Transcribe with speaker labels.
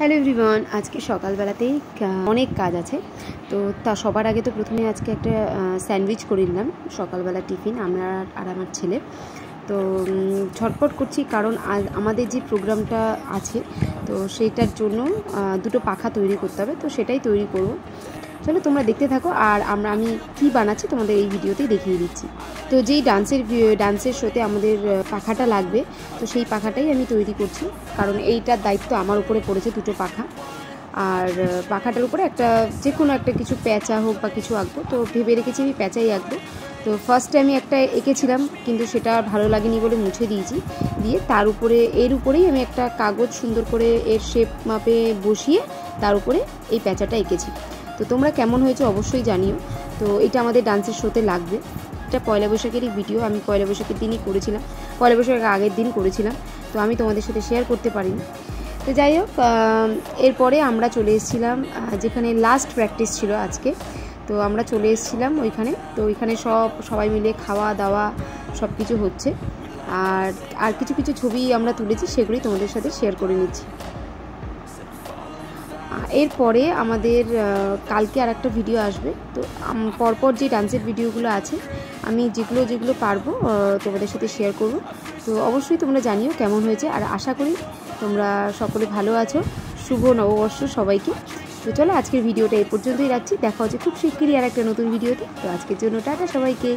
Speaker 1: Hello everyone, আজকে সকালবেলাতেই অনেক কাজ আছে। তো তা সবার আগে তো প্রথমে আজকে একটা স্যান্ডউইচ করে নিলাম সকালবেলা টিফিন আর আমার ছেলে। তো ঝটপট করছি কারণ আজ আমাদের যে প্রোগ্রামটা আছে তো সেইটার জন্য দুটো পাখা তৈরি করতে হবে, তো সেটাই তৈরি করব। চলো তোমরা দেখতে থাকো আর আমি কি বানাচ্ছি তোমাদের এই ভিডিওতেই দেখিয়ে দিচ্ছি। তো যেই ডান্সের শোতে আমাদের পাখাটা লাগবে, তো সেই পাখাটাই আমি তৈরি করছি কারণ এইটার দায়িত্ব আমার উপরে পড়েছে, দুটো পাখা। আর পাখাটার উপরে যে কোনো একটা কিছু প্যাঁচা হোক বা কিছু আঁকবো, তো ভেবে রেখেছি আমি প্যাঁচাই আঁকবো। তো ফার্স্টে আমি একটা এঁকেছিলাম কিন্তু সেটা ভালো লাগেনি বলে মুছে দিয়েছি, দিয়ে এর উপরেই আমি একটা কাগজ সুন্দর করে এর শেপ মাপে বসিয়ে তার উপরে এই প্যাঁচাটা এঁকেছি। তো তোমরা কেমন হয়েছে অবশ্যই জানিও। তো এটা আমাদের ডান্সের শোতে লাগবে। এটা পয়লা বৈশাখেরই ভিডিও, আমি পয়লা বৈশাখের দিনই করেছিলাম, পয়লা বৈশাখের আগের দিন করেছিলাম, তো আমি তোমাদের সাথে শেয়ার করতে পারিনি। তো যাই হোক, এরপরে আমরা চলে এসেছিলাম যেখানে লাস্ট প্র্যাকটিস ছিল আজকে। তো আমরা চলে এসেছিলাম ওইখানে। তো ওইখানে সবাই মিলে খাওয়া দাওয়া সব কিছু হচ্ছে, আর কিছু কিছু ছবি আমরা তুলেছি, সেগুলি তোমাদের সাথে শেয়ার করে নিচ্ছি। এরপরে আমাদের কালকে আর একটা ভিডিও আসবে। তো পরপর যে ডান্সের ভিডিওগুলো আছে আমি যেগুলো পারবো তোমাদের সাথে শেয়ার করব। তো অবশ্যই তোমরা জানিও কেমন হয়েছে, আর আশা করি তোমরা সকলে ভালো আছো। শুভ নববর্ষ সবাইকে। তো চলো আজকের ভিডিওটা এই পর্যন্তই রাখছি, দেখা হচ্ছে খুব শিগগিরই আর একটা নতুন ভিডিওতে। তো আজকের জন্য টাটা সবাইকে।